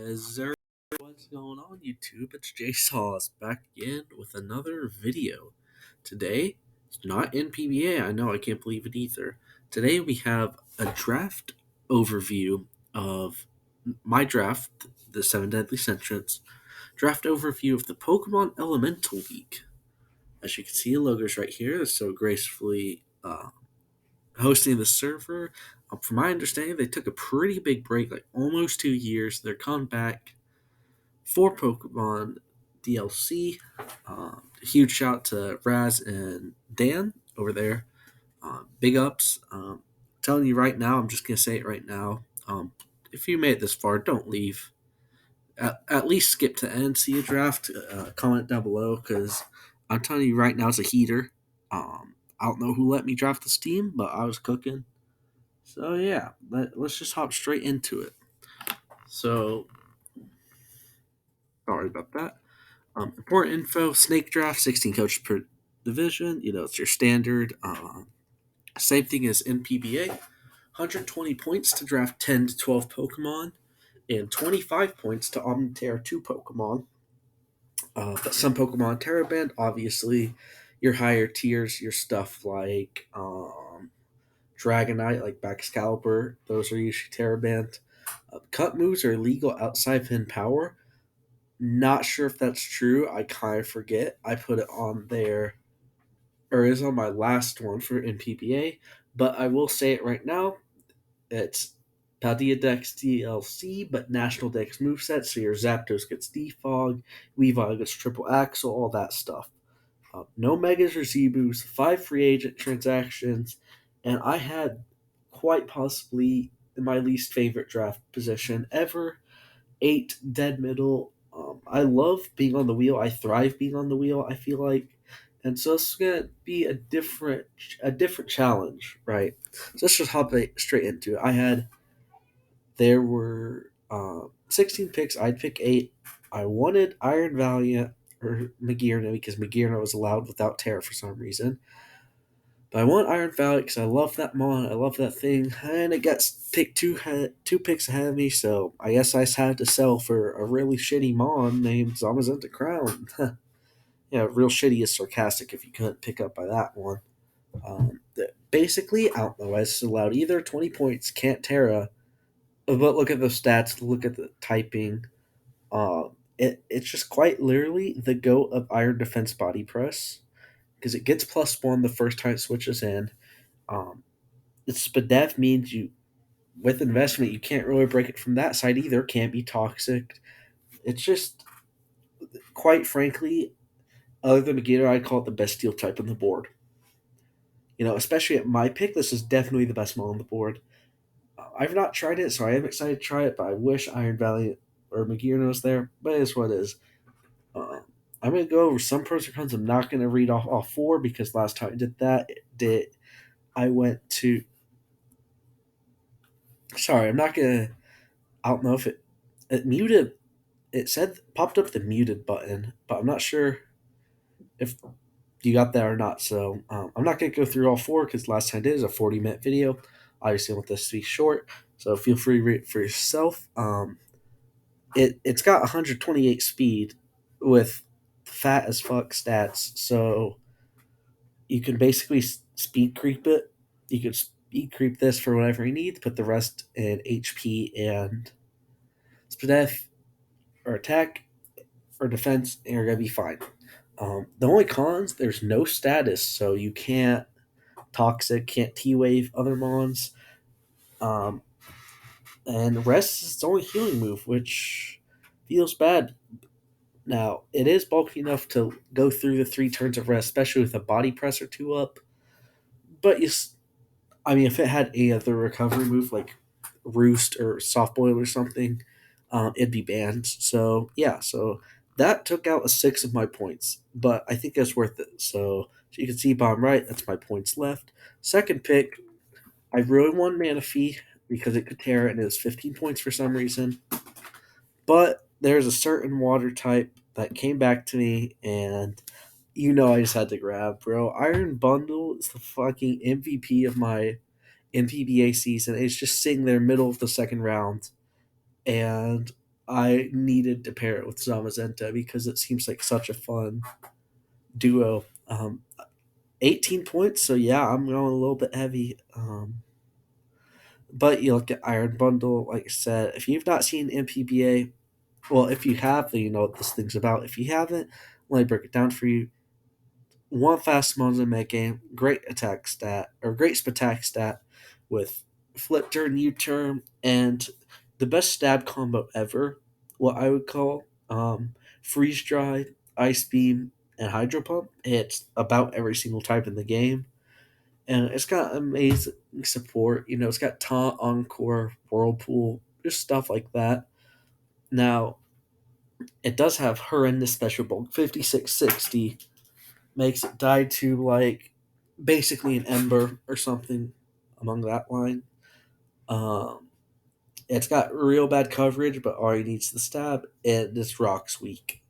Yessirski. What's going on, YouTube? It's Jay Sauce back again with another video. Today, it's not NPBA. I know, I can't believe it either. Today, we have a draft overview of my draft, the Seven Deadly Sentience. Draft overview of the Pokemon Elemental League. As you can see, the logo's right here. It's so gracefully hosting the server. From my understanding, they took a pretty big break, like almost 2 years. They're coming back for Pokemon DLC. Huge shout to Raz and Dan over there. Big ups. Telling you right now, I'm just going to say it right now. If you made it this far, don't leave. At least skip to end, see a draft. Comment down below because I'm telling you right now, it's a heater. I don't know who let me draft this team, but I was cooking. So yeah, let's just hop straight into it. So sorry about that. Important info: snake draft, 16 coaches per division. It's your standard. Same thing as NPBA. 120 points to draft 10 to 12 Pokemon, and 25 points to Omniterra 2 Pokemon. But some Pokemon Terra Band, obviously, your higher tiers, your stuff like Dragonite, like Excalibur, those are usually Terra Band. Cut moves are illegal outside pin power. Not sure if that's true. I kind of forget. I put it on there, or is on my last one for NPBA, but I will say it right now. It's Paldea Dex DLC, but National Dex moveset, so your Zapdos gets Defog, Weavile gets Triple Axle, all that stuff. No Megas or Zebus, 5 free agent transactions, and I had quite possibly my least favorite draft position ever. 8 dead middle. I love being on the wheel. I thrive being on the wheel, I feel like. And so it's gonna be a different challenge, right? So let's just hop straight into it. There were 16 picks. I'd pick 8. I wanted Iron Valiant or Magearna because Magearna was allowed without Terra for some reason. But I want Iron Valiant because I love that mon. I love that thing. And it got picked two picks ahead of me, so I guess I just had to sell for a really shitty mon named Zamazenta Crown. Yeah, real shitty is sarcastic if you couldn't pick up by that one. Basically, I don't know. I just allowed either 20 points, can't Terra. But look at the stats, look at the typing. It's just quite literally the GOAT of Iron Defense Body Press because it gets +1 the first time it switches in. Its Spadef means you, with investment, you can't really break it from that side either. Can't be toxic. It's just, quite frankly, other than Megiddo, I'd call it the best steel type on the board. Especially at my pick, this is definitely the best model on the board. I've not tried it, so I am excited to try it, but I wish Iron Valiant or Megiddo was there, but it is what it is. I'm going to go over some pros and cons. I'm not going to read off all 4 because last time I did that, I went to. Sorry, I'm not going to. I don't know if it muted. It said popped up the muted button, but I'm not sure if you got that or not. So I'm not going to go through all 4 because last time I did is a 40-minute video. Obviously, I want this to be short, so feel free to read it for yourself. It's got 128 speed with fat as fuck stats, so you can basically speed creep it. You can speed creep this for whatever you need, put the rest in HP and Spadef or attack or defense, and you're gonna be fine. The only cons, there's no status, so you can't toxic, can't T-wave other mons. And rest is its only healing move, which feels bad. Now, it is bulky enough to go through the 3 turns of rest, especially with a body press or 2 up. But if it had any other recovery move like Roost or Soft Boil or something, it'd be banned. So yeah, so that took out a 6 of my points, but I think that's worth it. So you can see bottom right, that's my points left. Second pick, I really wanted Manaphy because it could tear and it was 15 points for some reason. But there's a certain water type that came back to me, and I just had to grab, bro. Iron Bundle is the fucking MVP of my NPBA season. It's just sitting there middle of the second round, and I needed to pair it with Zamazenta because it seems like such a fun duo. 18 points, so yeah, I'm going a little bit heavy. But you look at Iron Bundle, like I said, if you've not seen NPBA, well, if you have, then you know what this thing's about. If you haven't, let me break it down for you. One fast moves in mid game, great attack stat, or great attack stat with flip turn, U turn, and the best stab combo ever, what I would call freeze dry, ice beam, and hydro pump. It's about every single type in the game. And it's got amazing support. You know, it's got taunt, encore, whirlpool, just stuff like that. Now, it does have horrendous special bulk, 5660, makes it die to like basically an ember or something among that line. Um, it's got real bad coverage, but all he needs the stab, and this rock's weak,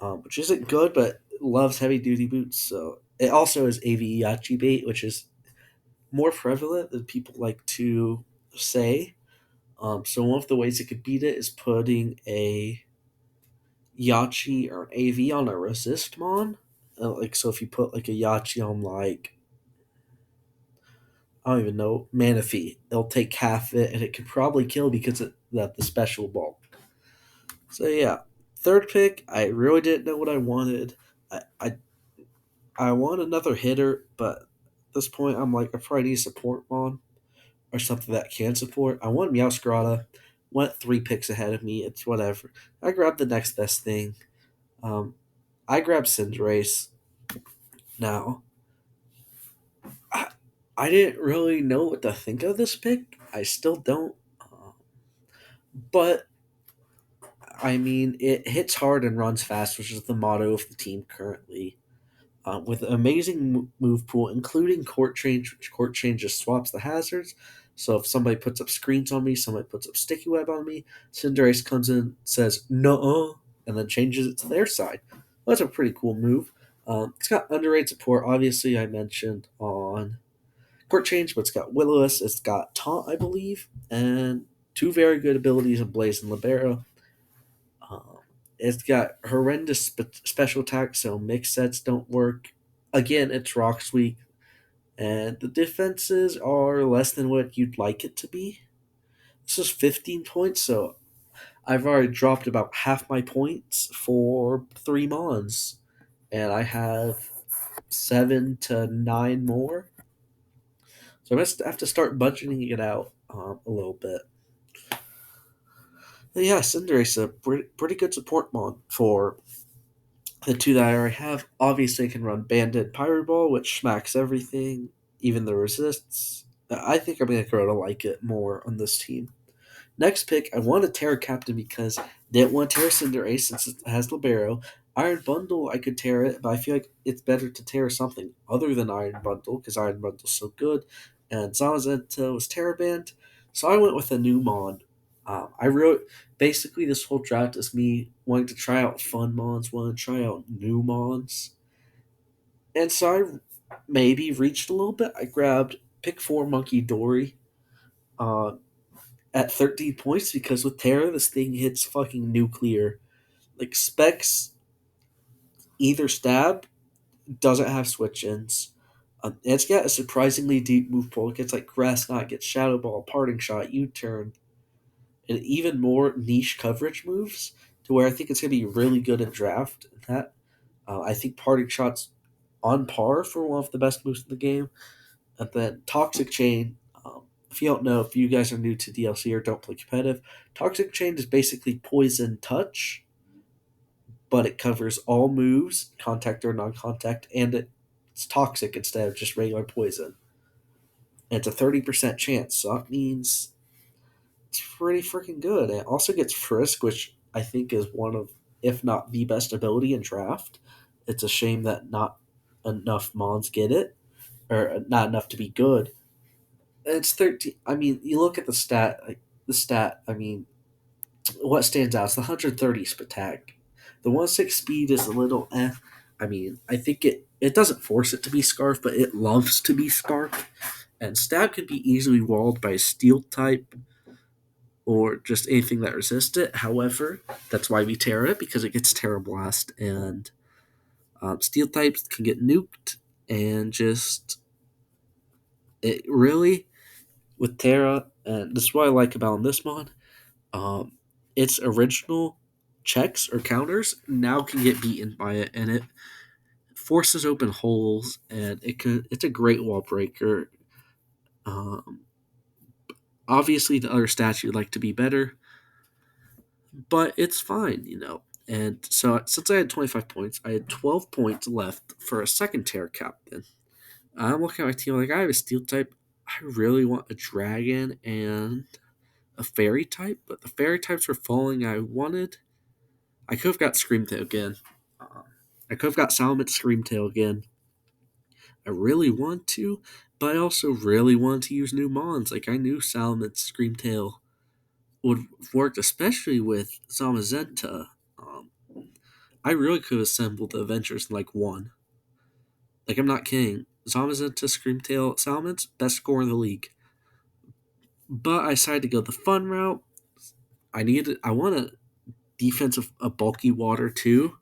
which isn't good, but loves heavy duty boots. So it also is AV Yachi bait, which is more prevalent than people like to say. So one of the ways it could beat it is putting a Yachi or an AV on a resist mon. Like so, if you put like a Yachi on like I don't even know Manaphy, it'll take half it, and it could probably kill because of that the special bulk. So yeah, third pick. I really didn't know what I wanted. I I, I want another hitter, but at this point I'm like I probably need a support mon or something that can support. I want Meowscarada. Went 3 picks ahead of me. It's whatever. I grabbed the next best thing. Um, I grabbed Cinderace. Now, I, I didn't really know what to think of this pick. I still don't. But, I mean, it hits hard and runs fast, which is the motto of the team currently. With an amazing move pool, including court change, which court change just swaps the hazards. So if somebody puts up screens on me, somebody puts up sticky web on me, Cinderace comes in, says no, and then changes it to their side. Well, that's a pretty cool move. It's got underrated support. Obviously, I mentioned on court change, but it's got Will-O-Wisp, it's got Taunt, I believe, and two very good abilities in Blaze and Libero. Um, it's got horrendous special attacks, so mix sets don't work. Again, it's Rock's weak, and the defenses are less than what you'd like it to be. This is 15 points, so I've already dropped about half my points for 3 Mons, and I have 7 to 9 more. So I'm going to have to start budgeting it out a little bit. But yeah, Cinderace is a pretty good support mon for the two that I already have. Obviously, I can run Bandit Pyro Ball, which smacks everything, even the resists. I think I'm going to grow to like it more on this team. Next pick, I want a Terra Captain because I didn't want Terra Cinderace since it has Libero. Iron Bundle, I could tear it, but I feel like it's better to tear something other than Iron Bundle because Iron Bundle's so good. And Zamazenta was Terra Band, so I went with a new Mon. I wrote basically this whole draft is me wanting to try out fun Mons, wanting to try out new Mons. And so I maybe reached a little bit. I grabbed pick 4 Monkey Dory. Uh, at 13 points because with Terra, this thing hits fucking nuclear. Like, Specs, either stab, doesn't have switch ins. It's got a surprisingly deep move pool. It gets like Grass Knot, gets Shadow Ball, Parting Shot, U Turn, and even more niche coverage moves to where I think it's going to be really good in draft. That I think Parting Shot's on par for one of the best moves in the game. And then Toxic Chain, if you don't know, if you guys are new to DLC or don't play competitive, Toxic Chain is basically Poison Touch, but it covers all moves, contact or non contact, and it's toxic instead of just regular poison. And it's a 30% chance, so that means it's pretty freaking good. And it also gets Frisk, which I think is one of, if not the best ability in draft. It's a shame that not enough Mons get it, or not enough to be good. It's 13. I mean, you look at the stat, I mean, what stands out is the 130 attack. The 1/6 speed is a little eh. I mean, I think it doesn't force it to be Scarf, but it loves to be Scarf. And Stab can be easily walled by a Steel type or just anything that resists it. However, that's why we Terra it, because it gets Terra Blast, and steel types can get nuked, and just it really with Terra, and this is what I like about this mod. Um, its original checks or counters now can get beaten by it, and it forces open holes, and it's a great wall breaker. Um, Obviously, the other stats you'd like to be better, but it's fine. And so, since I had 25 points, I had 12 points left for a second Terra captain. I'm looking at my team like I have a steel type. I really want a dragon and a fairy type, but the fairy types were falling. I could have got Screamtail again. Uh, I could have got Salmon Screamtail again. I really want to, but I also really want to use new mons. Like I knew Salmon Screamtail would have worked, especially with Zamazenta. Um, I really could have assembled the Avengers in like one. Like I'm not kidding. Zamazenta, Screamtail, Salmon's best score in the league. But I decided to go the fun route. I want a defensive, a bulky water too,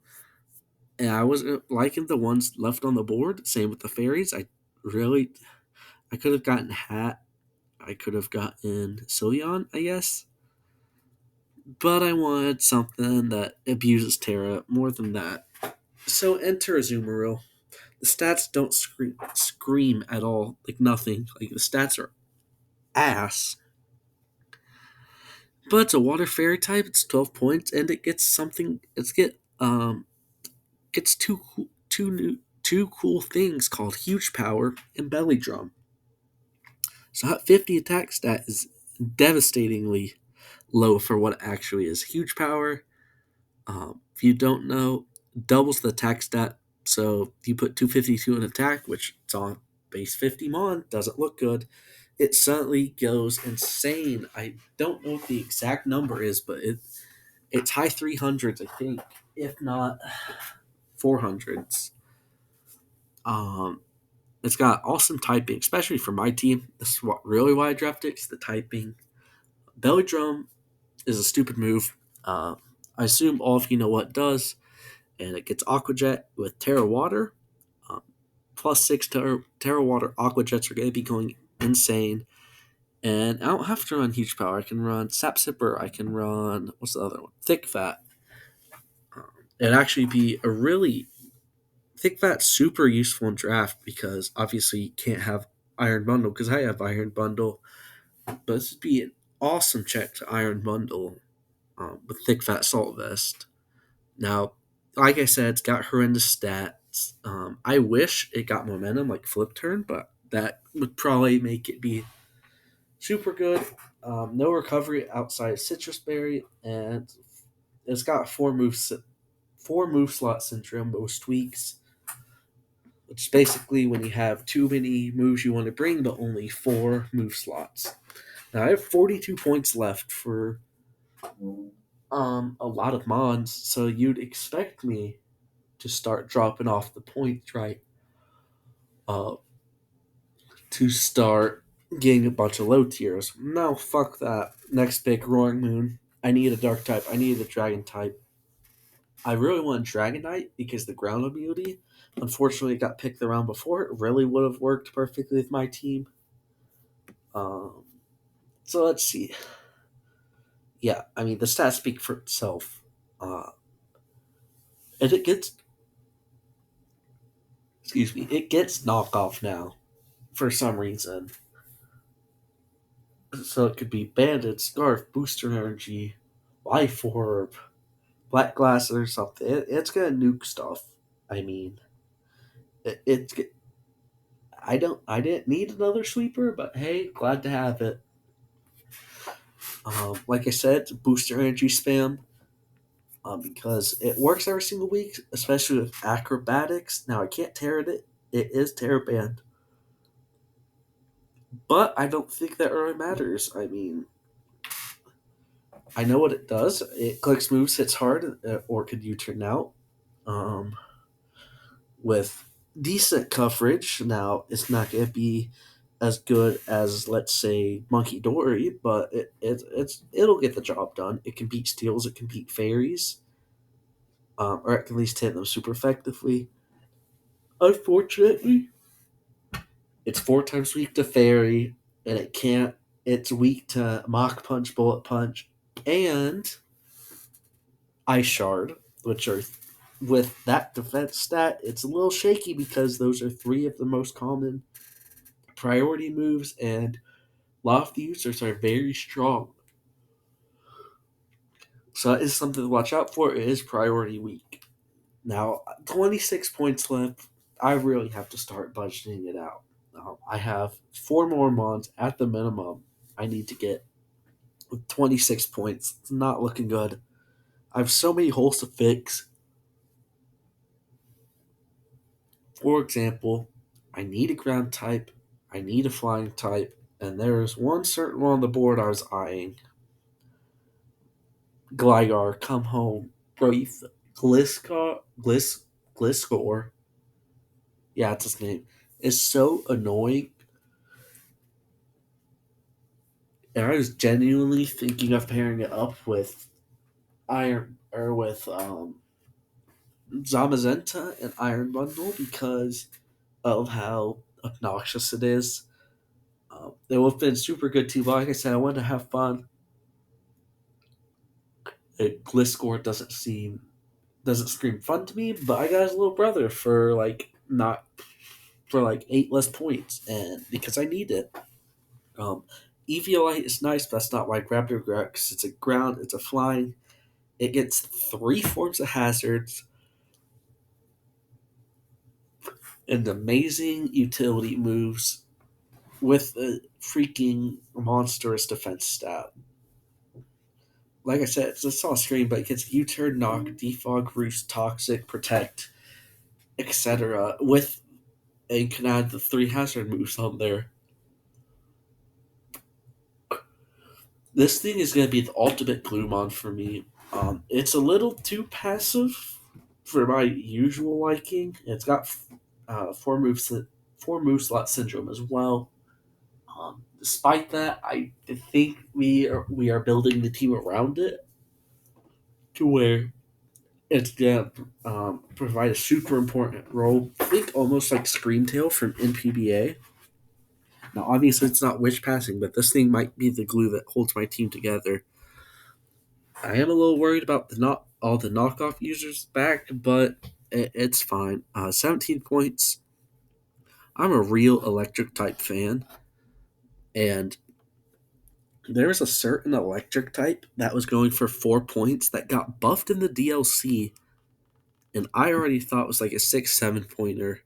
and I wasn't liking the ones left on the board. Same with the fairies. Really, I could have gotten Hat. I could have gotten Sylveon, I guess. But I wanted something that abuses Terra more than that. So enter Azumarill. The stats don't scream at all, like nothing. Like the stats are ass. But it's a water fairy type. It's 12 points, and it gets something. Gets two cool things called huge power and belly drum. So that 50 attack stat is devastatingly low for what it actually is. Huge power, if you don't know, doubles the attack stat. So if you put 252 in attack, which it's on base 50 mon, doesn't look good, it suddenly goes insane. I don't know what the exact number is, but it's high 300s, I think, if not 400s. Um, it's got awesome typing, especially for my team. This is really why I drafted it. It's the typing. Belly drum is a stupid move. I assume all of you know what it does, and it gets Aqua Jet with Terra Water. Um, +6 Terra Water Aqua Jets are going to be going insane. And I don't have to run Huge Power. I can run Sap Sipper. I can run, what's the other one? Thick Fat. It'd actually be a really Thick Fat super useful in draft because obviously you can't have Iron Bundle because I have Iron Bundle. But this would be an awesome check to Iron Bundle with Thick Fat Salt Vest. Now, like I said, it's got horrendous stats. I wish it got momentum like Flip Turn, but that would probably make it be super good. No recovery outside of Citrus Berry, and it's got four move slot syndrome, most tweaks, which is basically when you have too many moves you want to bring, but only four move slots. Now I have 42 points left for a lot of mods, so you'd expect me to start dropping off the points, right? Uh, to start getting a bunch of low tiers. No, fuck that. Next pick, Roaring Moon. I need a dark type. I need a dragon type. I really want Dragonite because the ground immunity. Unfortunately, it got picked the round before. It really would have worked perfectly with my team. Um, so let's see. Yeah, I mean the stats speak for itself. And it gets, excuse me, it gets knockoff now for some reason. So it could be Bandit, Scarf, Booster Energy, Life Orb, Black Glass, or something. It's gonna nuke stuff. I mean, it's I didn't need another sweeper, but hey, glad to have it. Like I said, it's booster energy spam because it works every single week, especially with acrobatics. Now I can't tear it. It is tear banned, but I don't think that really matters. I mean, I know what it does. It clicks moves, hits hard, or could you turn out with decent coverage. Now it's not going to be as good as, let's say, Monkey Dory, but it'll get the job done. It can beat steals, it can beat fairies, or it can at least hit them super effectively. Unfortunately, it's four times weak to fairy, and it can't. It's weak to Mock Punch, Bullet Punch, and Ice Shard, which are with that defense stat. It's a little shaky because those are three of the most common priority moves, and a lot of the users are very strong. So that is something to watch out for. It is priority week. Now, 26 points left. I really have to start budgeting it out. I have four more mons at the minimum. I need to get with 26 points. It's not looking good. I have so many holes to fix. For example, I need a ground type, I need a flying type, and there's one certain one on the board I was eyeing. Gligar, come home. Bro, Gliscor, yeah, that's his name, is so annoying. And I was genuinely thinking of pairing it up with Iron or with Zamazenta and Iron Bundle because of how obnoxious it is. It would have been super good too. But like I said, I wanted to have fun. Gliscor doesn't scream fun to me, but I got his little brother for like not for like eight less points, and because I need it. Um, Eviolite is nice, but that's not why I grabbed it. Because it's a ground, it's a flying. It gets three forms of hazards and amazing utility moves with a freaking monstrous defense stat. Like I said, it's all screen, but it gets U-turn, knock, defog, roost, toxic, protect, etc. With and can add the three hazard moves on there. This thing is going to be the ultimate Gloomon for me. It's a little too passive for my usual liking. It's got four move slot syndrome as well. Despite that, I think we are building the team around it to where it's gonna provide a super important role. I think almost like Screamtail from NPBA. Now, obviously, it's not wish passing, but this thing might be the glue that holds my team together. I am a little worried about the not all the knockoff users back, but it's fine. 17 points. I'm a real electric type fan, and there's a certain electric type that was going for 4 points that got buffed in the DLC, and I already thought it was like a 6, 7 pointer.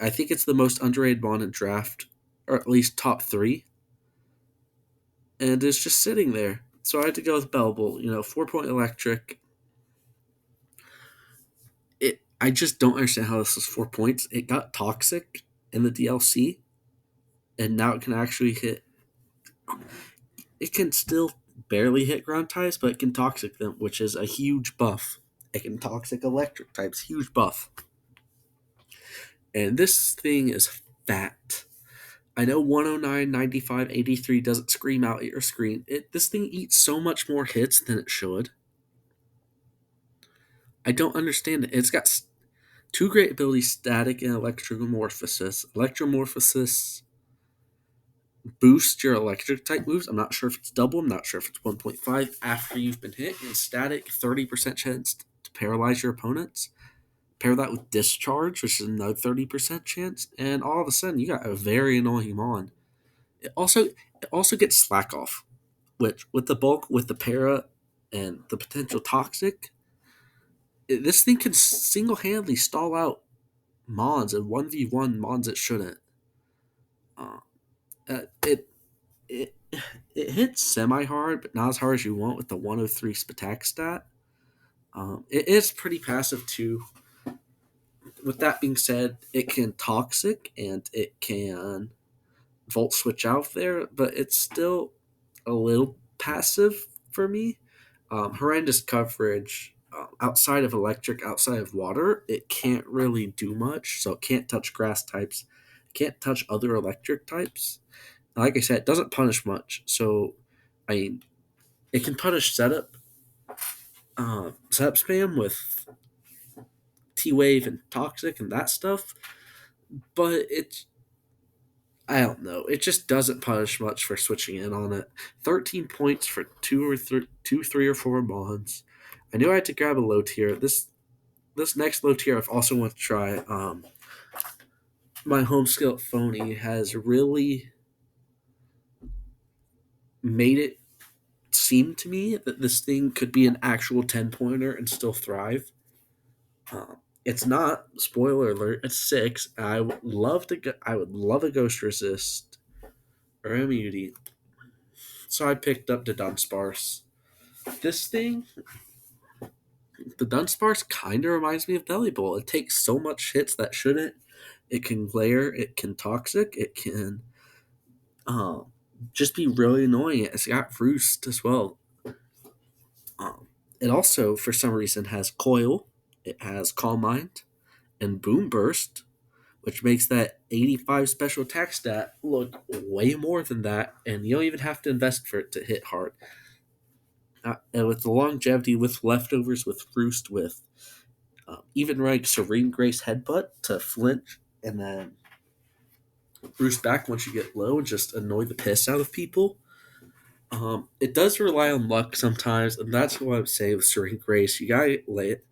I think it's the most underrated one in draft, or at least top three, and it's just sitting there. So I had to go with Bellable. 4 point electric. I just don't understand how this is 4 points. It got toxic in the DLC, and now it can actually hit. It can still barely hit ground types, but it can toxic them, which is a huge buff. It can toxic electric types, huge buff. And this thing is fat. I know 109, 95, 83 doesn't scream out at your screen. This thing eats so much more hits than it should. I don't understand it. It's got two great abilities, Static and Electromorphosis. Electromorphosis boosts your electric type moves. I'm not sure if it's double. I'm not sure if it's 1.5 after you've been hit. And Static, 30% chance to paralyze your opponents. Pair that with Discharge, which is another 30% chance. And all of a sudden, you got a very annoying mon. It also gets Slack Off, which with the bulk, with the para, and the potential toxic, this thing can single handedly stall out Mons and 1v1 Mons it shouldn't. Uh, it it it hits semi hard, but not as hard as you want with the 103 attack stat. It is pretty passive too. With that being said, it can toxic and it can volt switch out there, but it's still a little passive for me. Horrendous coverage. Outside of electric, outside of water, it can't really do much. So it can't touch grass types, can't touch other electric types. Like I said, it doesn't punish much. So, I mean, it can punish setup spam with T Wave and Toxic and that stuff, but it's I don't know. It just doesn't punish much for switching in on it. 13 points for two, 3, or 4 bonds. I knew I had to grab a low tier. This next low tier I've also want to try. My home skill phony has really made it seem to me that this thing could be an actual 10 pointer and still thrive. It's not. Spoiler alert. It's 6. I would love to. I would love a ghost resist or immunity. So I picked up the Dunsparce. This thing, the Dunsparce, kind of reminds me of Bellibolt. It takes so much hits that shouldn't. It can glare. It can toxic. It can um, just be really annoying. It's got Roost as well. Um, it also, for some reason, has Coil. It has Calm Mind and Boom Burst, which makes that 85 special attack stat look way more than that, and you don't even have to invest for it to hit hard. And with the longevity, with leftovers, with Roost, with even rank Serene Grace Headbutt to flinch and then Roost back once you get low and just annoy the piss out of people. It does rely on luck sometimes, and that's what I'm saying with Serene Grace. You gotta lay it.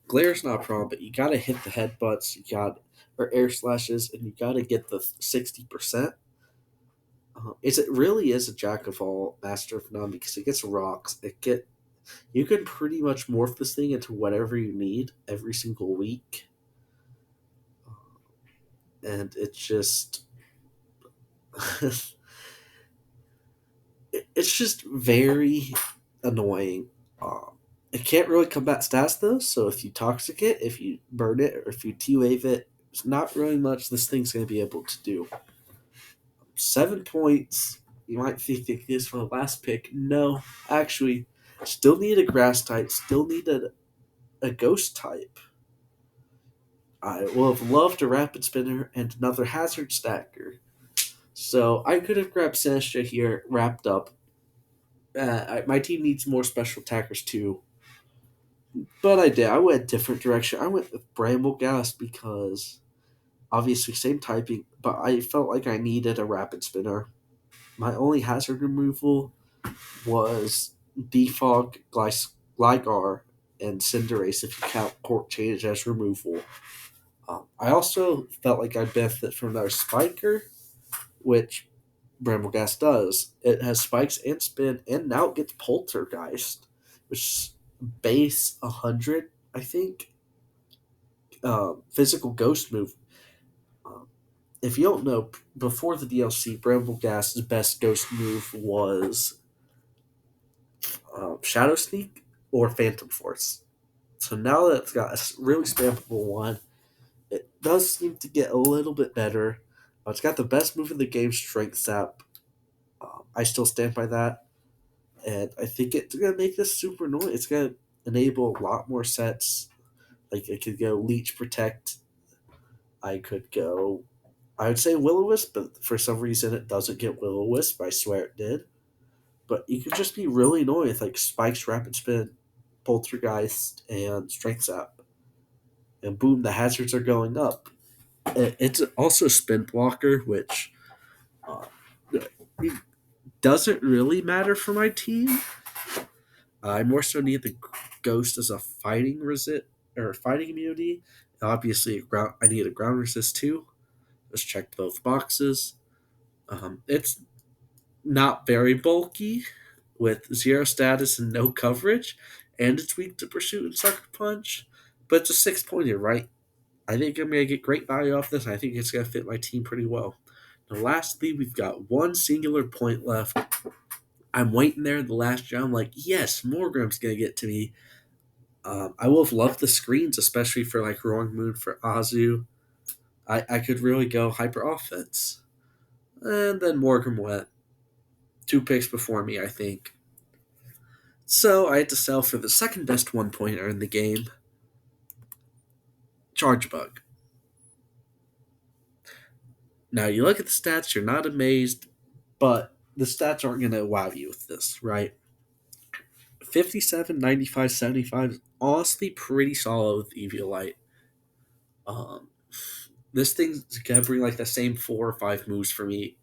Glare's not a problem, but you gotta hit the headbutts, you got or air slashes, and you gotta get the 60%. It really is a jack of all, master of none because it gets rocks. You can pretty much morph this thing into whatever you need every single week, and it's just it's just very annoying. It can't really combat stats though, so if you toxic it, if you burn it, or if you T wave it, there's not really much this thing's going to be able to do. 7 points. You might think this for the last pick. No, actually, still need a grass type. Still need a ghost type. I will have loved a rapid spinner and another hazard stacker. So I could have grabbed Sinistra here, wrapped up. My team needs more special attackers too, but I did. I went a different direction. I went with Brambleghast because obviously same typing, but I felt like I needed a rapid spinner. My only hazard removal was Defog, Gligar, and Cinderace if you count Court Change as removal. I also felt like I'd benefit from another Spiker, which Brambleghast does. It has spikes and spin, and now it gets Poltergeist, which is base 100, I think. Physical ghost move. Um, if you don't know, before the DLC, Brambleghast's best ghost move was Shadow Sneak or Phantom Force. So now that it's got a really spammable one, it does seem to get a little bit better. It's got the best move in the game, Strength Sap. I still stand by that. And I think it's going to make this super annoying. It's going to enable a lot more sets. Like, I could go Leech Protect. I could go, I would say Will-O-Wisp, but for some reason it doesn't get Will-O-Wisp. I swear it did. But you could just be really annoying with, like, Spikes, Rapid Spin, Poltergeist, and Strength Sap. And boom, the hazards are going up. It's also Spin Blocker, which uh, doesn't really matter for my team. I more so need the Ghost as a fighting resist or fighting immunity. Obviously, I need a ground resist too. Just checked both boxes. It's not very bulky with 0 status and no coverage, and it's weak to Pursuit and Sucker Punch. But it's a 6 pointer, right? I think I'm going to get great value off this. I think it's going to fit my team pretty well. Now, lastly, we've got one singular point left. I'm waiting there in the last round, like, yes, Morgrim's going to get to me. I will have loved the screens, especially for like Roaring Moon for Azu. I could really go hyper offense. And then Morgrim went 2 picks before me, I think. So I had to sell for the second best 1 pointer in the game, Charge Bug. Now you look at the stats, you're not amazed, but the stats aren't going to wow you with this, right? 57, 95, 75 is honestly pretty solid with Eviolite. Um, this thing's going to bring like the same 4 or 5 moves for me.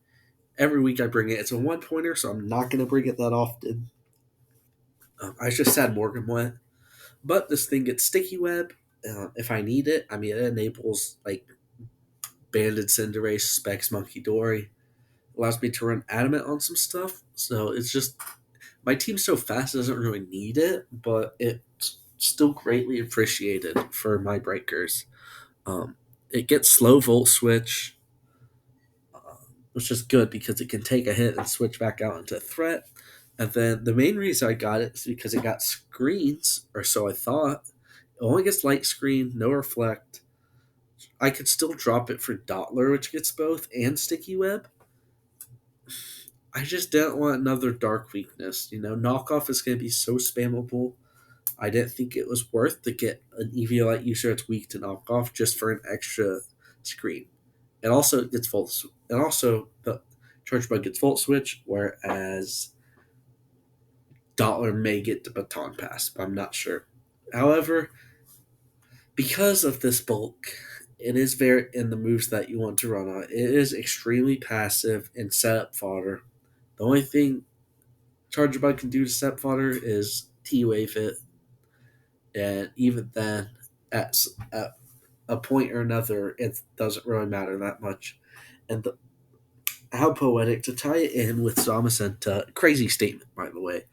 Every week I bring it. It's a 1 pointer, so I'm not going to bring it that often. I just said Morgan went. But this thing gets sticky web if I need it. I mean, it enables like Banded Cinderace, Specs, Monkey Dory. Allows me to run Adamant on some stuff. So it's just my team's so fast it doesn't really need it, but it's still greatly appreciated for my breakers. It gets slow volt switch, which is good because it can take a hit and switch back out into a threat. And then the main reason I got it is because it got screens, or so I thought. It only gets light screen, no reflect. I could still drop it for Dottler, which gets both, and Sticky Web. I just didn't want another dark weakness. Knockoff is going to be so spammable. I didn't think it was worth to get an Eviolite user that's weak to knockoff just for an extra screen. And also it gets volt. And also the Charge Bug gets volt switch, whereas Dottler may get the baton pass, but I'm not sure. However, because of this bulk, it is very in the moves that you want to run on. It is extremely passive and setup fodder. The only thing Charger Bug can do to setup fodder is T wave it, and even then, at a point or another, it doesn't really matter that much. And how poetic to tie it in with Zamacenta. Crazy statement, by the way.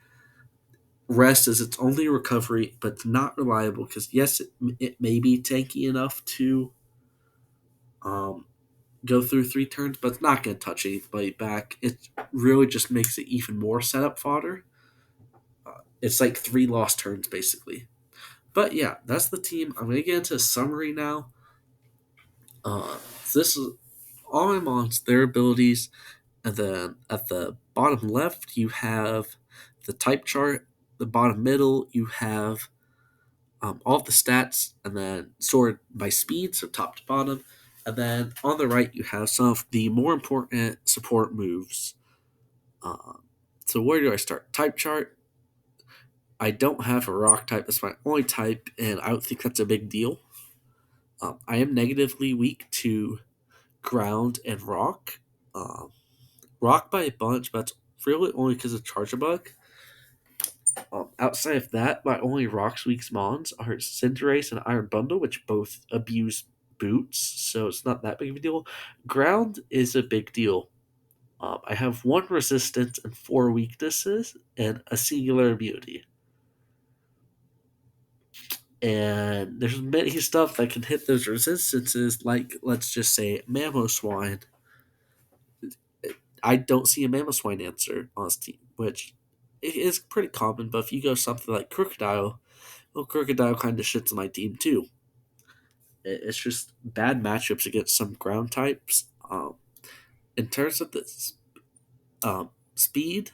Rest is its only recovery, but it's not reliable because yes, it may be tanky enough to um, go through 3 turns, but it's not going to touch anybody back. It really just makes it even more setup fodder. It's like 3 lost turns basically. But yeah, that's the team. I'm going to get into a summary now. This is all my mons, their abilities, and then at the bottom left you have the type chart. The bottom middle you have all of the stats, and then sorted by speed, so top to bottom. And then on the right, you have some of the more important support moves. Uh, so where do I start? Type chart. I don't have a rock type. That's my only type, and I don't think that's a big deal. I am negatively weak to ground and rock. Um, rock by a bunch, but that's really only because of Charger Bug. Outside of that, my only Rocks Week's Mons are Cinderace and Iron Bundle, which both abuse boots, so it's not that big of a deal. Ground is a big deal. I have 1 resistance and 4 weaknesses, and a singular immunity. And there's many stuff that can hit those resistances, like, let's just say, Mamoswine. I don't see a Mamoswine answer on this team, which is pretty common, but if you go something like Crocodile, well, Crocodile kind of shits on my team too. It's just bad matchups against some ground types. In terms of this speed,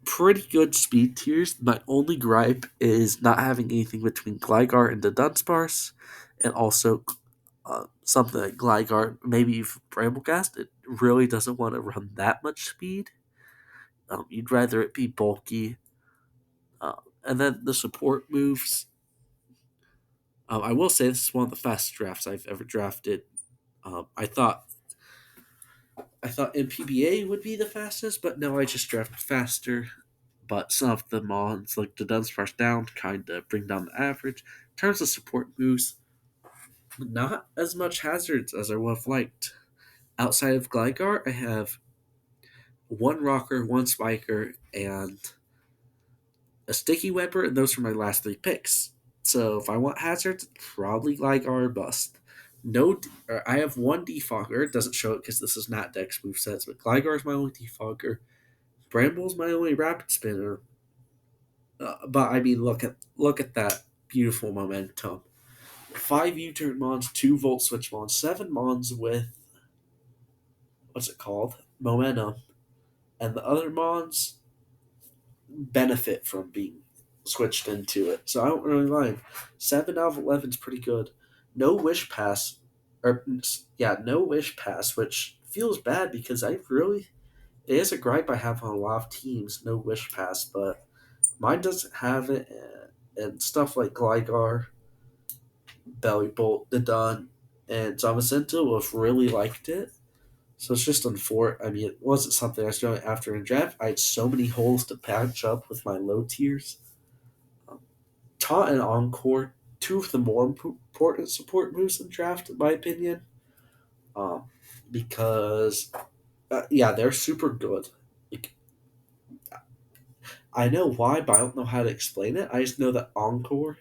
pretty good speed tiers. My only gripe is not having anything between Gligar and the Dunsparce, and also something like Gligar, maybe Bramblecast. It really doesn't want to run that much speed. You'd rather it be bulky. And then the support moves. I will say this is one of the fastest drafts I've ever drafted. I thought NPBA would be the fastest, but no, I just drafted faster. But some of the mons, like the Dunsparce down, kind of bring down the average. In terms of support moves, not as much hazards as I would have liked. Outside of Gligar, I have 1 rocker, 1 spiker, and a sticky webber, and those are my last 3 picks. So if I want hazards, probably Gligar or bust. No, I have 1 defogger. It doesn't show it because this is not Dex movesets, but Gligar is my only defogger. Bramble's my only rapid spinner. But I mean, look at that beautiful momentum. 5 U-turn mons, 2 volt switch mons, 7 mons with what's it called? Momentum, and the other mons benefit from being switched into it. So I don't really mind. 7 out of 11 is pretty good. No wish pass. or yeah, no wish pass, which feels bad because I really it is a gripe I have on a lot of teams, no wish pass, but mine doesn't have it, and stuff like Gligar, Belly Bolt, the Dun, and Zamazenta was really liked it. So it's just unfortunate. I mean, it wasn't something I was doing after in draft. I had so many holes to patch up with my low tiers. Um, Taunt and Encore, two of the more important support moves in draft, in my opinion, um, because yeah, they're super good. Like, I know why, but I don't know how to explain it. I just know that Encore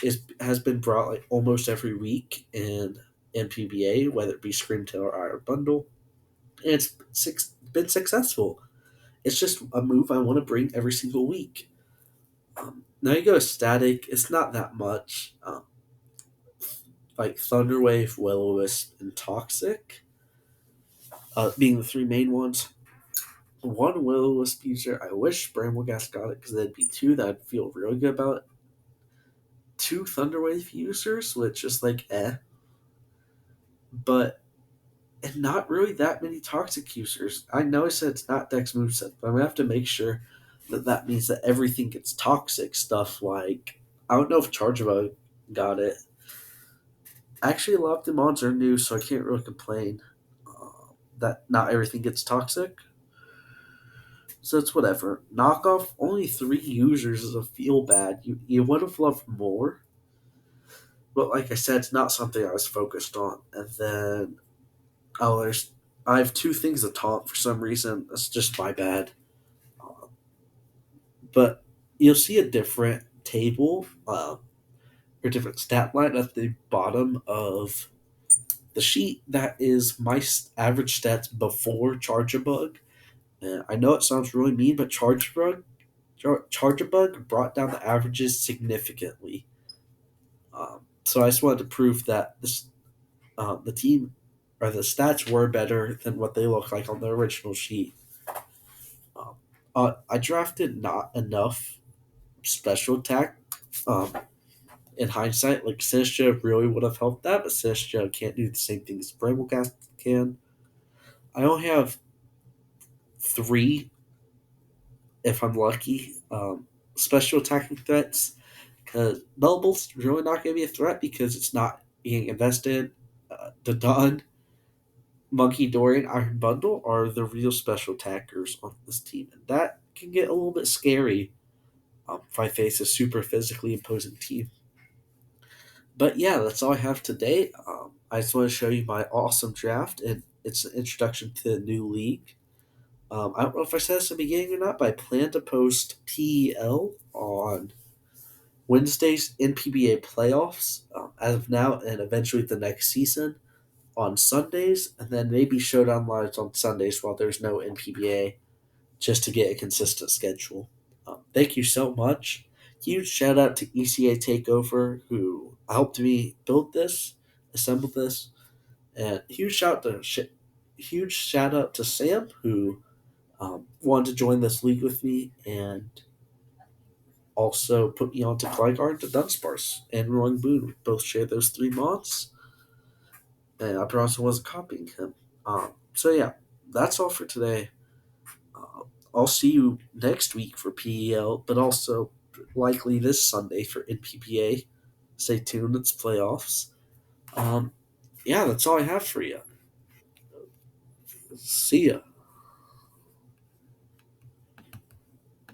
is has been brought like almost every week in NPBA, whether it be Screamtail or Iron Bundle, and it's been successful. It's just a move I want to bring every single week. Now you go static. It's not that much. Like Thunderwave, Will-O-Wisp, and Toxic, being the three main ones. One Will-O-Wisp user. I wish Brambleghast got it because that'd be two that I'd feel really good about. Two Thunderwave users, which is like but and not really that many Toxic users. I know I said it's not Dex moveset, but I'm gonna have to make sure that that means that everything gets Toxic stuff. Like I don't know if Charjabug got it. Actually, a lot of the mods are new, so I can't really complain that not everything gets Toxic. So it's whatever. Knockoff, only three users is a feel bad. You would have loved more, but like I said, it's not something I was focused on. And then there's I have two things to taunt for some reason. That's just my bad. Uh, but you'll see a different table or different stat line at the bottom of the sheet that is my average stats before Charge a Bug. And I know it sounds really mean, but Charge a Bug brought down the averages significantly. So I just wanted to prove that the team or the stats were better than what they look like on the original sheet. Um, I drafted not enough special attack. Um, in hindsight, like Sinistcha really would have helped that, but Sinistcha can't do the same thing as Bramblecast can. I only have three, if I'm lucky, special attacking threats. Because Bubble's really not going to be a threat because it's not being invested. The Dawn, Monkey Dory, and Iron Bundle are the real special attackers on this team. And that can get a little bit scary if I face a super physically imposing team. But yeah, that's all I have today. I just want to show you my awesome draft, and it's an introduction to the new league. I don't know if I said this in the beginning or not, but I plan to post PEL on Wednesday's NPBA playoffs as of now, and eventually the next season on Sundays, and then maybe Showdown Lives on Sundays while there's no NPBA, just to get a consistent schedule. Thank you so much. Huge shout out to ECA Takeover who helped me build this, assemble this, and huge shout out to Sam who wanted to join this league with me and also put me onto Gligar to Dunsparce and Roaring Boon. We both share those three mods, and I promise I wasn't copying him. So yeah, that's all for today. Uh, I'll see you next week for PEL, but also likely this Sunday for NPPA. Stay tuned, it's playoffs. Um, yeah, that's all I have for you. See ya.